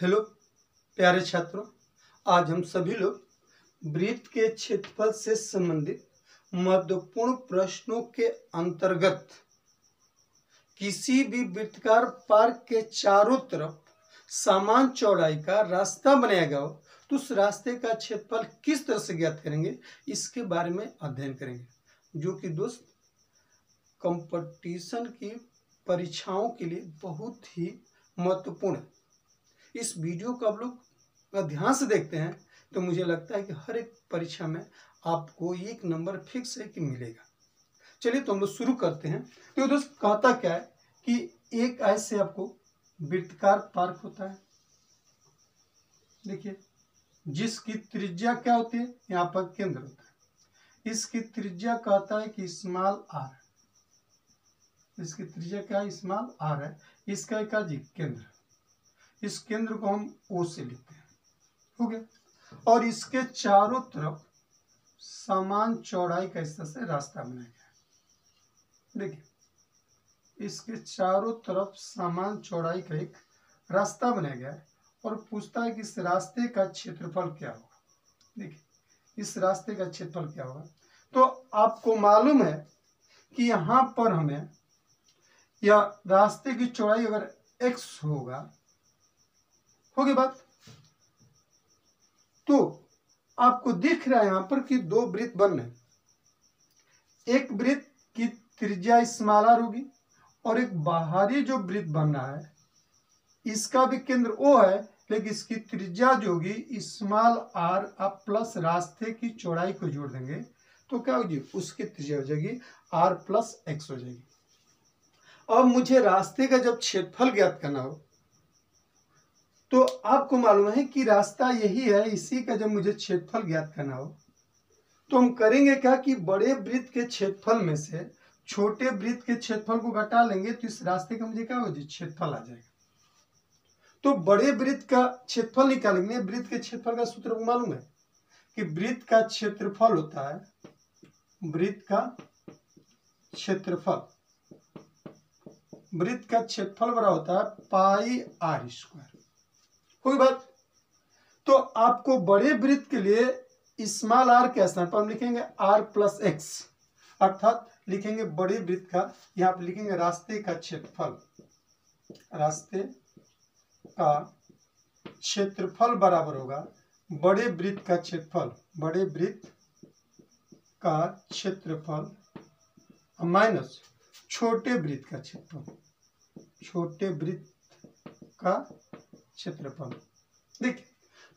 Hello प्यारे छात्रों, आज हम सभी लोग वृत्त के क्षेत्रफल से संबंधित महत्वपूर्ण प्रश्नों के अंतर्गत किसी भी वृत्ताकार पार्क के चारों तरफ समान चौड़ाई का रास्ता बनाया गया हो तो उस रास्ते का क्षेत्रफल किस तरह से ज्ञात करेंगे, इसके बारे में अध्ययन करेंगे, जो कि दोस्त कंपटीशन की परीक्षाओं के लिए बहुत ही महत्वपूर्ण है। इस वीडियो को आप लोग ध्यान से देखते हैं तो मुझे लगता है कि हर एक परीक्षा में आपको एक नंबर फिक्स है कि मिलेगा। चलिए तो हम लोग शुरू करते हैं। तो दोस्त कहता क्या है कि एक ऐसे आपको वृत्ताकार पार्क होता है, देखिए, जिसकी त्रिज्या क्या होती है, यहाँ पर केंद्र होता है। इसकी त्रिज्या कहता है कि स्मॉल आर, इसकी त्रिज्या क्या है, स्मॉल आर है। इसका एक केंद्र, इस केंद्र को हम O से लिखते हैं, हो गया। और इसके चारों तरफ समान चौड़ाई का इस तरह से रास्ता बनाया गया है। देखिए, इसके चारों तरफ समान चौड़ाई का एक रास्ता बनाया गया है और पूछता है कि इस रास्ते का क्षेत्रफल क्या होगा। देखिए, इस रास्ते का क्षेत्रफल क्या होगा। तो आपको मालूम है कि यहाँ पर हमें या रास्ते की चौड़ाई अगर x होगा, होगी बात, तो आपको दिख रहा है यहाँ पर कि दो वृत्त बन रहे। एक वृत्त की त्रिज्या स्मॉल आर होगी और एक बाहरी जो वृत्त बन रहा है इसका भी केंद्र O है, लेकिन इसकी त्रिज्या जो होगी स्मॉल आर, आप प्लस रास्ते की चौड़ाई को जोड़ देंगे तो क्या होगी, उसकी त्रिज्या हो जाएगी r प्लस x हो जाएगी। अब मुझे रास्ते का जब क्षेत्रफल ज्ञात करना हो तो आपको मालूम है कि रास्ता यही है, इसी का जब मुझे क्षेत्रफल ज्ञात करना हो तो हम करेंगे क्या कि बड़े वृत्त के क्षेत्रफल में से छोटे वृत्त के क्षेत्रफल को घटा लेंगे तो इस रास्ते का मुझे क्या हो जाएगा, क्षेत्रफल आ जाएगा। तो बड़े वृत्त का क्षेत्रफल निकालेंगे। वृत्त के क्षेत्रफल का सूत्र को मालूम है कि वृत्त का क्षेत्रफल होता है, वृत्त का क्षेत्रफल, वृत्त का क्षेत्रफल बड़ा होता है पाई आर स्क्वायर, कोई बात। तो आपको बड़े वृत्त के लिए स्मॉल आर के स्थान पर हम लिखेंगे r प्लस एक्स, अर्थात लिखेंगे बड़े वृत्त का, यहाँ पर लिखेंगे रास्ते का क्षेत्रफल, रास्ते का क्षेत्रफल बराबर होगा बड़े वृत्त का क्षेत्रफल, बड़े वृत्त का क्षेत्रफल माइनस छोटे वृत्त का क्षेत्रफल, छोटे वृत्त का क्षेत्रफल। देखिए,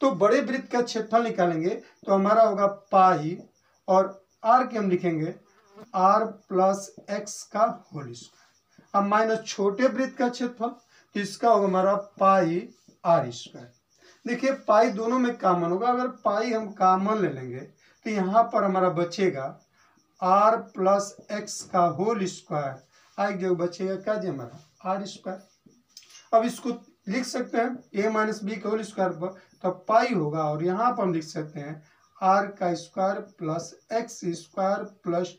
तो बड़े वृत्त का क्षेत्रफल निकालेंगे तो हमारा होगा पाई और r के हम लिखेंगे r प्लस एक्स का होल स्क्वायर। अब माइनस छोटे वृत्त का क्षेत्रफल तो इसका होगा हमारा पाई आर स्क्वायर। देखिए, पाई दोनों में कॉमन होगा, अगर पाई हम कॉमन ले लेंगे तो यहाँ पर हमारा बचेगा r प्लस एक्स का होल स्क्वायर, आगे जो बचेगा क्या जी, हमारा आर स्क्वायर। अब इसको लिख सकते हैं a माइनस बी का होल स्क्वायर पर, तो पाई होगा और यहाँ पर हम लिख सकते हैं r का square plus x square plus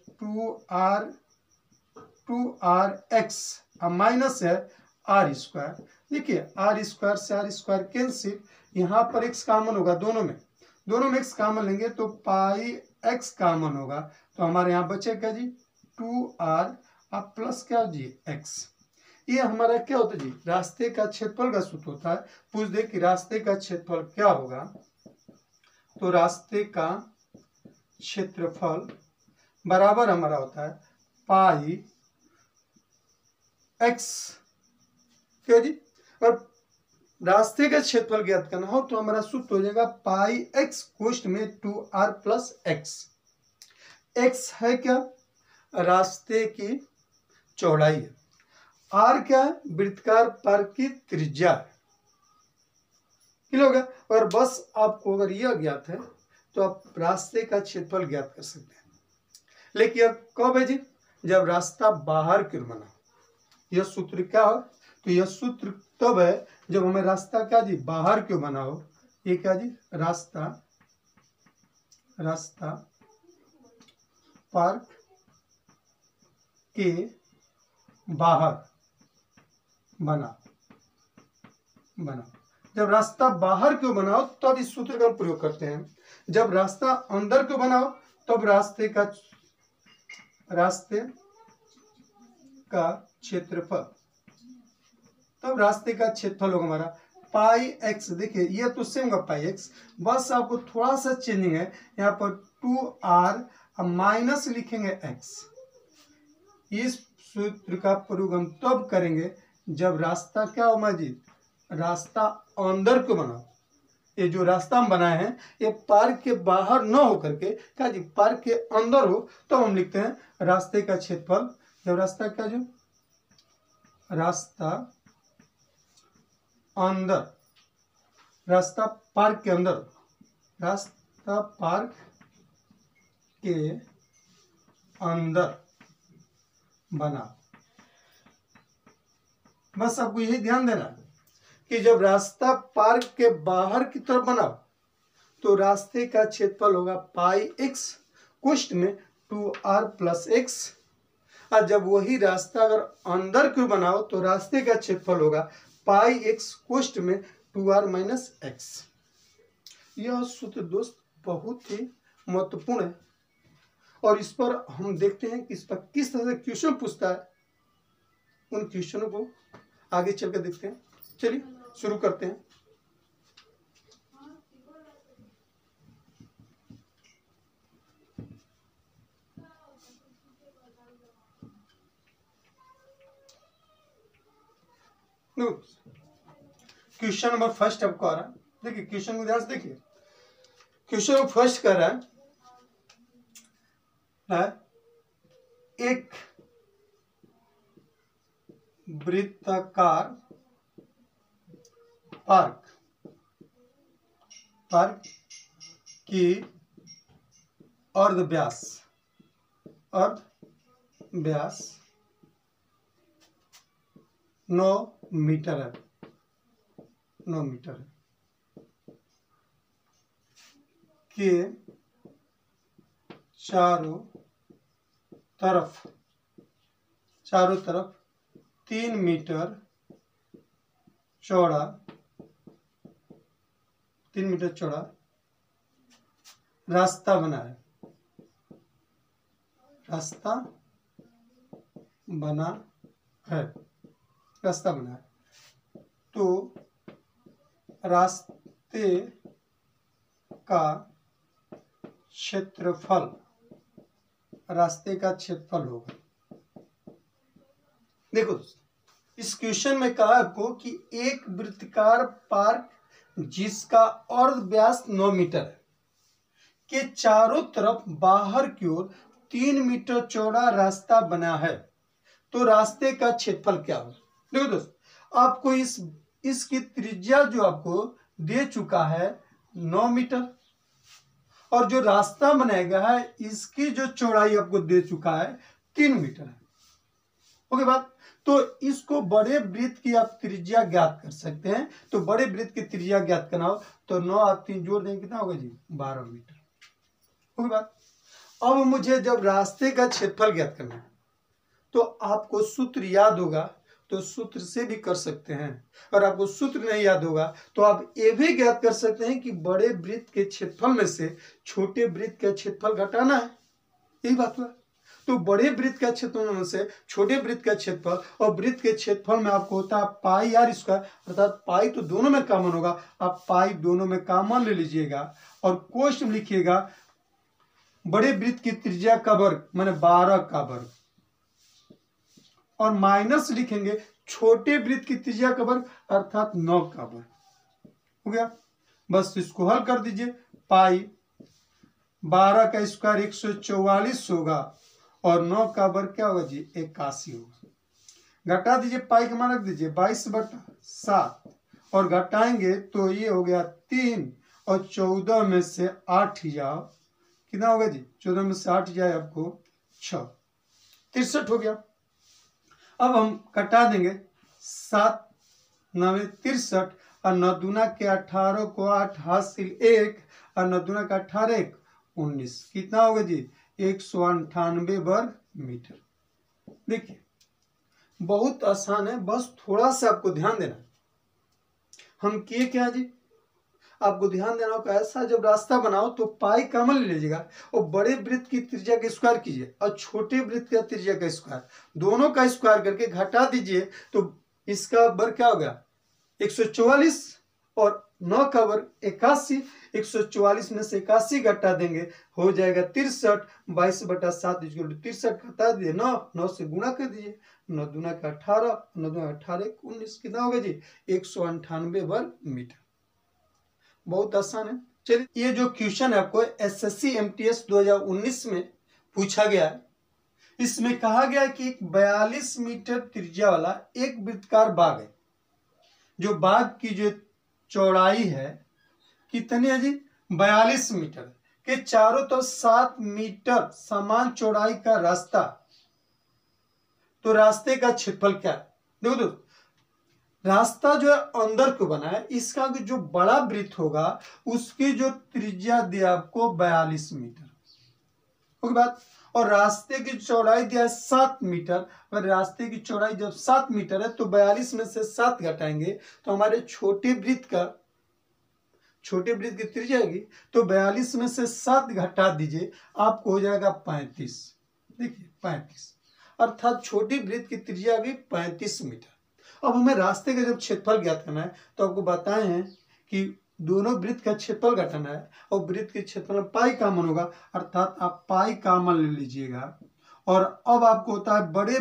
2r x, minus है आर स्क्वायर। देखिए, आर स्क्वायर से आर स्क्वायर कैंसिल, यहाँ पर x कॉमन होगा, दोनों में x कॉमन लेंगे तो पाई x कॉमन होगा, तो हमारे यहाँ बचेगा जी 2r अब प्लस क्या जी x। ये हमारा क्या होता है जी, रास्ते का क्षेत्रफल का सूत्र होता है। पूछ दे कि रास्ते का क्षेत्रफल क्या होगा, तो रास्ते का क्षेत्रफल बराबर हमारा होता है पाई एक्स, क्या जी। और रास्ते का क्षेत्रफल ज्ञात करना हो तो हमारा सूत्र हो जाएगा पाई एक्स कोष्ठ में 2r प्लस एक्स। एक्स है क्या, रास्ते की चौड़ाई है, r क्या है, वृत्ताकार पार्क की त्रिज्या है, किलोगा। और बस आपको अगर यह ज्ञात है तो आप रास्ते का क्षेत्रफल ज्ञात कर सकते हैं। लेकिन अब कब है जी, जब रास्ता बाहर की ओर बना। यह सूत्र क्या हो, तो यह सूत्र तब है जब हमें रास्ता क्या जी, बाहर क्यों बना हो। ये क्या जी, रास्ता पार्क के बाहर बना, जब रास्ता बाहर क्यों बनाओ तब इस सूत्र का प्रयोग करते हैं, जब रास्ता अंदर क्यों बनाओ तब रास्ते का क्षेत्रफल, तब रास्ते का क्षेत्रफल होगा हमारा पाई एक्स। देखिए ये तो सेम होगा पाई एक्स, बस आपको थोड़ा सा चेंजिंग है, यहाँ पर 2r माइनस लिखेंगे x। इस सूत्र का प्रयोग हम तब करेंगे जब रास्ता क्या हो मजीद, रास्ता अंदर को बनाओ। ये जो रास्ता हम बनाए हैं ये पार्क के बाहर न हो करके क्या जी पार्क के अंदर हो, तो हम लिखते हैं रास्ते का क्षेत्रफल। जब रास्ता क्या जो रास्ता अंदर, रास्ता पार्क के अंदर, रास्ता पार्क के अंदर बना। बस आपको यही ध्यान देना कि जब रास्ता पार्क के बाहर की तरफ बनाओ तो रास्ते का क्षेत्रफल होगा पाई एक्स, कुष्ठ में 2r प्लस एक्स। और जब वही रास्ता अगर अंदर क्यों बनाओ तो रास्ते का क्षेत्रफल होगा पाई एक्स, कुष्ठ में 2r माइनस एक्स। यह सूत्र दोस्त बहुत ही महत्वपूर्ण है और इस पर हम देखते हैं कि इस पर किस तरह से क्वेश्चन पूछता है, उन क्वेश्चनों को आगे चलकर देखते हैं। चलिए शुरू करते हैं। क्वेश्चन नंबर फर्स्ट आपको आ रहा है, देखिए क्वेश्चन को ध्यान से देखिए। क्वेश्चन फर्स्ट कर रहा है एक वृत्ताकार पार्क की अर्धव्यास 9 मीटर है, 9 मीटर है, के चारों तरफ 3 मीटर चौड़ा रास्ता बना है, तो रास्ते का क्षेत्रफल होगा। देखो दोस्तों, इस क्वेश्चन में कहा आपको कि एक वृत्ताकार पार्क जिसका अर्धव्यास 9 मीटर है के चारों तरफ बाहर की ओर 3 मीटर चौड़ा रास्ता बना है, तो रास्ते का क्षेत्रफल क्या होगा। देखो दोस्तों, आपको इसकी त्रिज्या जो आपको दे चुका है 9 मीटर और जो रास्ता बनाएगा है इसकी जो चौड़ाई आपको दे चुका है 3 मीटर है। ओके बात, तो इसको बड़े वृत्त की आप त्रिज्या ज्ञात कर सकते हैं। तो बड़े वृत्त की त्रिज्या ज्ञात करना हो तो 9 आप 3 जोड़ देंगे, कितना होगा जी 12 मीटर। ओके बात, अब मुझे जब रास्ते का क्षेत्रफल ज्ञात करना है तो आपको सूत्र याद होगा तो सूत्र से भी कर सकते हैं, और आपको सूत्र नहीं याद होगा तो आप ये भी ज्ञात कर सकते हैं कि बड़े वृत्त के क्षेत्रफल में से छोटे वृत्त का क्षेत्रफल घटाना है। यही बात हुआ। तो बड़े वृत्त का क्षेत्रफल में से छोटे वृत्त का क्षेत्रफल, और वृत्त के क्षेत्रफल में आपको होता है पाई आर स्क्वायर, अर्थात पाई तो दोनों में कॉमन होगा, आप पाई दोनों में कॉमन ले लीजिएगा और कोष्ठ में लिखिएगा बड़े वृत्त की त्रिज्या का वर्ग माने 12 का वर्ग, और माइनस लिखेंगे छोटे वृत्त की त्रिज्या का वर्ग अर्थात 9 का वर्ग। हो गया, बस इसको हल कर दीजिए। पाई 12 का स्क्वायर 144 होगा और 9 का वर्ग क्या होगा जी 81 होगा। घटा दीजिए, पाई का मान रख दीजिए 22/7 और घटाएंगे तो ये हो गया 3 और 14 में से 8 जाओ, कितना होगा जी 14 में से 8 जाए आपको 6, 63 हो गया। अब हम कटा देंगे 7 9 63 और 9 दूना के 18 को 8 हासिल 1 और 9 दूना का 18 1 19, कितना होगा जी 198 वर्ग मीटर। देखिए बहुत आसान है, बस थोड़ा सा आपको ध्यान देना। हम किए क्या जी, आपको ध्यान देना होगा, ऐसा जब रास्ता बनाओ तो पाई कॉमन ले लीजिएगा और बड़े वृत्त की त्रिज्या का स्क्वायर कीजिए और छोटे वृत्त का त्रिज्या का स्क्वायर, दोनों का स्क्वायर करके घटा दीजिए तो इसका वर्ग क्या हो गया 144 और 9 का वर्ग 81। 144 में से 81 घटा देंगे हो जाएगा 63। 22/7 63 घटा दिए 9 से गुणा कर दीजिए, 9 दूना का 18, 9 दूना 18 19, कितना होगा जी 198 वर्ग मीटर। बहुत आसान है। चलिए ये जो क्वेश्चन है आपको एसएससी एमटीएस 2019 में पूछा गया है, इसमें कहा गया है कि एक 42 मीटर त्रिज्या वाला एक वृत्ताकार बाग है, जो बाग की जो चौड़ाई है कितनी है जी 42 मीटर के चारों तरफ 7 मीटर समान चौड़ाई का रास्ता, तो रास्ते का क्षेत्रफल क्या है। देखो दोस्तों, रास्ता जो है अंदर को बना है, इसका जो बड़ा वृत्त होगा उसकी जो त्रिज्या दिया आपको 42 मीटर होगी बात, और रास्ते की चौड़ाई दिया है 7 मीटर। अगर रास्ते की चौड़ाई जब 7 मीटर है तो 42 में से 7 घटाएंगे तो हमारे छोटे वृत्त की त्रिज्या आएगी, तो 42 में से 7 घटा दीजिए आपको हो जाएगा 35। देखिए 35, अर्थात छोटी वृत्त की त्रिज्या आ गई 35 मीटर। अब हमें रास्ते का जब क्षेत्रफल ज्ञात करना है तो आपको बताए हैं कि दोनों वृत्त का क्षेत्रफल घटाना है और वृत्त के क्षेत्रफल में पाई कॉमन होगा, अर्थात आप पाई कॉमन ले लीजिएगा। और अब आपको होता है बड़े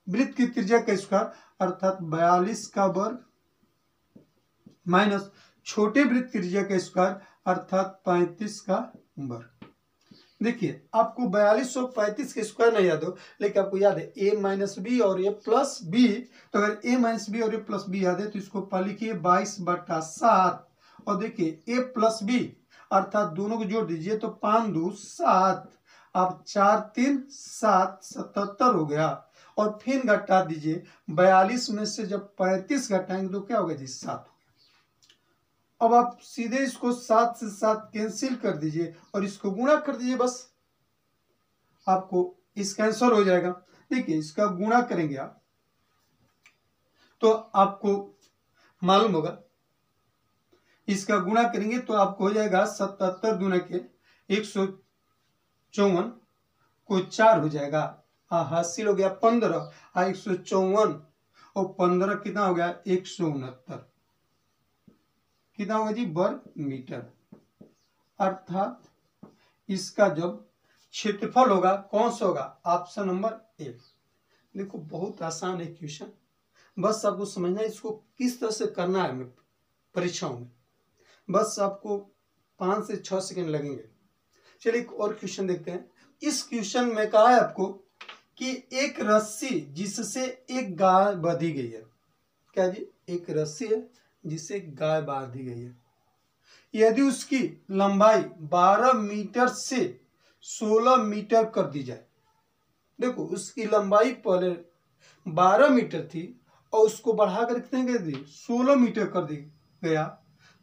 वृत्त की त्रिज्या का स्क्वायर, अर्थात 42 का वर्ग माइनस छोटे वृत्त की त्रिज्या का स्क्वायर, अर्थात 35 का वर्ग। देखिए आपको 42 और 35 के स्क्वायर नहीं याद हो, लेकिन आपको याद है a माइनस बी और a प्लस बी, तो अगर a माइनस बी और a प्लस बी याद है तो इसको पढ़ लिखिए 22/7 और देखिए a प्लस बी, अर्थात दोनों को जोड़ दीजिए तो 5 2 7, अब 4 3 7 77 हो गया। और फिर घटा दीजिए 42 में से जब 35 घटाएंगे तो क्या होगा जी 7 हो गया। अब आप सीधे इसको 7 से 7 कैंसिल कर दीजिए और इसको गुणा कर दीजिए, बस आपको इसका आंसर हो जाएगा। देखिए इसका गुणा करेंगे आप तो आपको मालूम होगा, इसका गुणा करेंगे तो आपको हो जाएगा 77 दूना के 154 को 4 हो जाएगा, हासिल हो गया 15, 154 और 15 कितना हो गया 169, कितना होगा जी वर्ग मीटर। अर्थात इसका जब क्षेत्रफल होगा कौन सा होगा, ऑप्शन नंबर ए। देखो बहुत आसान है क्वेश्चन, बस आपको समझना है इसको किस तरह से करना है परीक्षाओं में, बस आपको 5 से 6 सेकंड लगेंगे। चलिए एक और क्वेश्चन देखते हैं। इस क्वेश्चन में कहा है आपको कि एक रस्सी जिससे एक गाय बांधी गई है, क्या जी एक रस्सी है जिसे गाय बांधी गई है, यदि उसकी लंबाई 12 मीटर से 16 मीटर कर दी जाए। देखो उसकी लंबाई पहले 12 मीटर थी और उसको बढ़ाकर कितने कर दी 16 मीटर कर दी गया,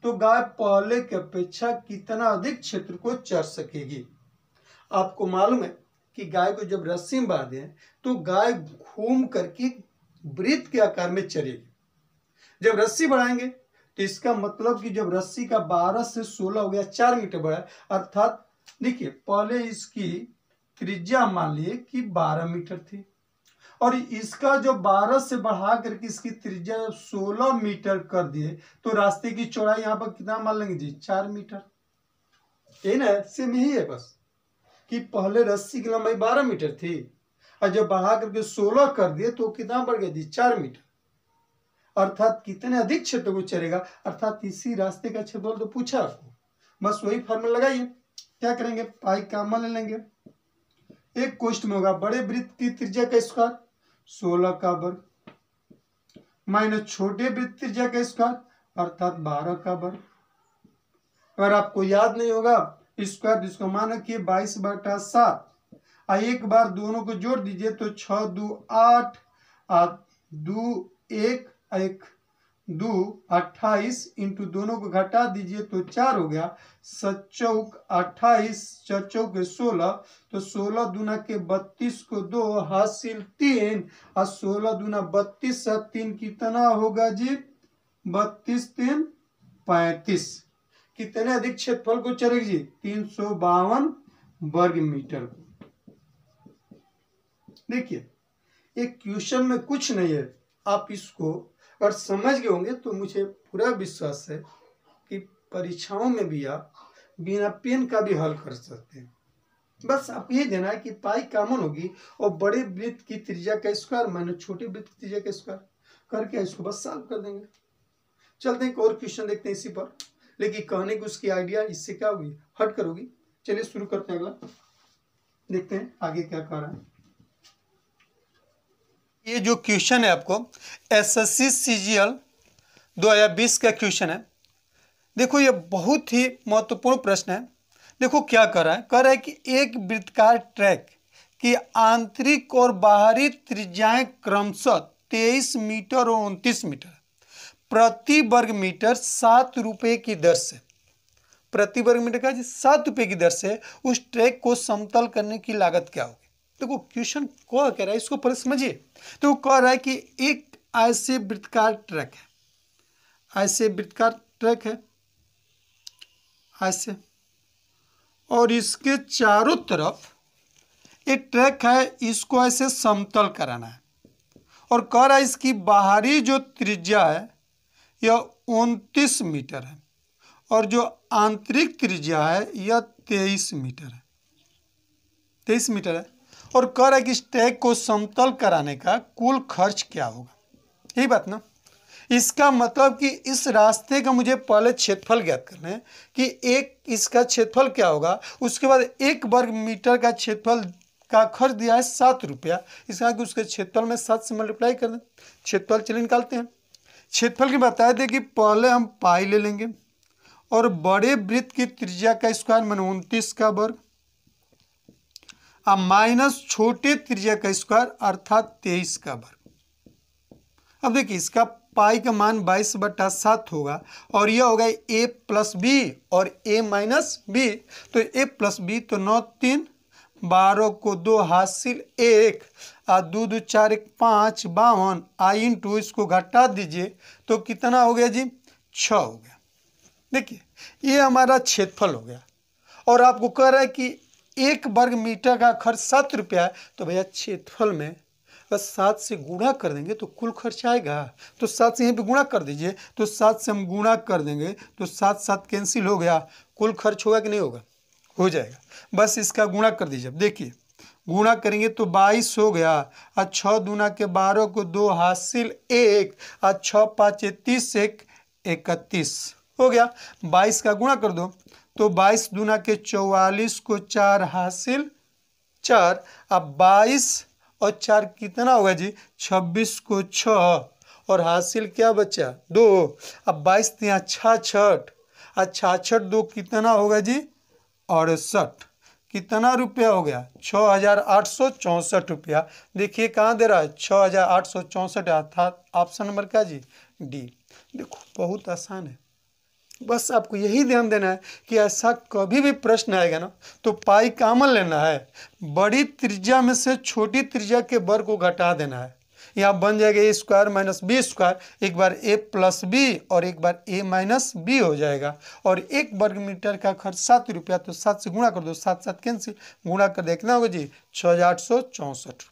तो गाय पहले की अपेक्षा कितना अधिक क्षेत्र को चर सकेगी। आपको मालूम है कि गाय को जब रस्सी में बांधे तो गाय घूम करके वृत्त के आकार में चरेगी। जब रस्सी बढ़ाएंगे तो इसका मतलब कि जब रस्सी का 12 से 16 हो गया 4 मीटर बढ़ा, अर्थात देखिए पहले इसकी त्रिज्या मान लिए कि 12 मीटर थी और इसका जो 12 से बढ़ा करके इसकी त्रिज्या 16 मीटर कर दिए तो रास्ते की चौड़ाई यहाँ पर कितना मान लेंगे जी 4 मीटर। ये ना सेम यही है, बस कि पहले रस्सी की लंबाई 12 मीटर थी और जब बढ़ा करके 16 कर दिए तो कितना बढ़ गया जी 4 मीटर, अर्थात कितने अधिक क्षेत्र को चलेगा, अर्थात इसी रास्ते का क्षेत्रफल तो पूछा आपको, बस वही फॉर्मूला लगाइए। क्या करेंगे पाई कॉमन ले लेंगे, एक क्वेश्चन में होगा बड़े वृत्त की त्रिज्या का स्क्वायर 16 का वर्ग माइनस छोटे वृत्त त्रिज्या का स्क्वायर अर्थात 12 का वर्ग। अगर आपको याद नहीं होगा स्क्वायर जिसको माना कि 22/7, एक बार दोनों को जोड़ दीजिए तो 6 2 8 2 1 1 2 28 इंटू दोनों को घटा दीजिए तो 4 हो गया, 7 चौक 28 4 चौक 16, तो 16 दूना के 32 को 2 हासिल 3 और 16 दूना 32 3 कितना होगा जी 32 3 35 कितने अधिक क्षेत्रफल को चलेगी जी? 352 वर्ग मीटर को। देखिए एक क्वेश्चन में कुछ नहीं है, आप इसको अगर समझ गए होंगे तो मुझे पूरा विश्वास है कि परीक्षाओं में भी आप बिना पेन का भी हल कर सकते हैं। बस आप ये देना है कि पाई कॉमन होगी और बड़े वृत्त की त्रिज्या का स्क्वायर माइनस छोटे वृत्त की त्रिज्या का स्क्वायर करके इसको बस सॉल्व कर देंगे। चलते हैं एक और क्वेश्चन देखते हैं इसी पर, लेकिन कहने की उसकी आइडिया इससे क्या होगी, हट कर होगी। चलिए शुरू करते हैं, अगला देखते हैं आगे क्या कह रहा है। ये जो क्वेश्चन है आपको एसएससी सीजीएल 2020 का क्वेश्चन है। देखो ये बहुत ही महत्वपूर्ण प्रश्न है। देखो क्या कर रहा है, कह रहा है कि एक वृत्ताकार ट्रैक की आंतरिक और बाहरी त्रिज्याएं क्रमशः 23 मीटर और 29 मीटर प्रति वर्ग मीटर 7 रुपये की दर से, प्रति वर्ग मीटर का 7 रुपये की दर से उस ट्रैक को समतल करने की लागत क्या होगी। देखो क्वेश्चन को कह रहा है, इसको पहले समझिए। तो कह रहा है कि एक ऐसे वृत्ताकार ट्रैक है, ऐसे वृत्ताकार ट्रैक है ऐसे, और इसके चारों तरफ एक ट्रैक है, इसको ऐसे समतल कराना है। और कह रहा है इसकी बाहरी जो त्रिज्या है यह 29 मीटर है और जो आंतरिक त्रिज्या है यह 23 मीटर है, 23 मीटर है। और कह रहा है कि इस ट्रैक को समतल कराने का कुल खर्च क्या होगा। यही बात ना, इसका मतलब कि इस रास्ते का मुझे पहले क्षेत्रफल ज्ञात करना है कि एक इसका क्षेत्रफल क्या होगा, उसके बाद 1 वर्ग मीटर का क्षेत्रफल का खर्च दिया है 7 रुपया, इसका कि उसके क्षेत्रफल में 7 से मल्टीप्लाई कर दें। क्षेत्रफल चलिए निकालते हैं। क्षेत्रफल की बताए थे कि पहले हम पाई ले लेंगे और बड़े वृत्त की त्रिज्या का स्क्वायर माने 29 का वर्ग माइनस छोटे त्रिज्या का स्क्वायर अर्थात 23 का वर्ग। अब देखिए इसका पाई का मान 22/7 होगा और यह होगा a प्लस बी और a माइनस बी। तो a प्लस बी तो 9 3 12 को 2 हासिल 1 और 2 2 4 1 5 52 आई इंटू इसको घटा दीजिए तो कितना हो गया जी 6 हो गया। देखिए ये हमारा क्षेत्रफल हो गया और आपको कह रहा है कि 1 वर्ग मीटर का खर्च 7 रुपया है। तो भैया क्षेत्रफल में बस 7 से गुणा कर देंगे तो कुल खर्च आएगा। तो 7 से यहाँ पे गुणा कर दीजिए, तो 7 से हम गुणा कर देंगे तो 7 7 कैंसिल हो गया, कुल खर्च होगा कि नहीं होगा, हो जाएगा। बस इसका गुणा कर दीजिए। देखिए गुणा करेंगे तो 22 हो गया और 6 दूना के 12 को 2 हासिल 1 और 6 5 30 1 31 हो गया। 22 का गुणा कर दो तो 22 दूना के 44 को 4 हासिल 4, अब 22 और 4 कितना होगा जी 26 को 6 और हासिल क्या बचा 2। अब 22 यहाँ 66 और 66 2 कितना होगा जी 68। कितना रुपया हो गया 6864 रुपया। देखिए कहाँ दे रहा है 6864 अर्थात ऑप्शन नंबर क्या जी डी। देखो बहुत आसान है, बस आपको यही ध्यान देना है कि ऐसा कभी भी प्रश्न आएगा ना तो पाई कॉमन लेना है, बड़ी त्रिज्या में से छोटी त्रिज्या के वर्ग को घटा देना है। यहाँ बन जाएगा a square minus B square, एक बार a प्लस बी और एक बार a माइनस बी हो जाएगा। और 1 वर्ग मीटर का खर्च 7 रुपया, तो 7 से गुणा कर दो, 7 7 कैंसिल, गुणा कर देखना होगा जी 6864।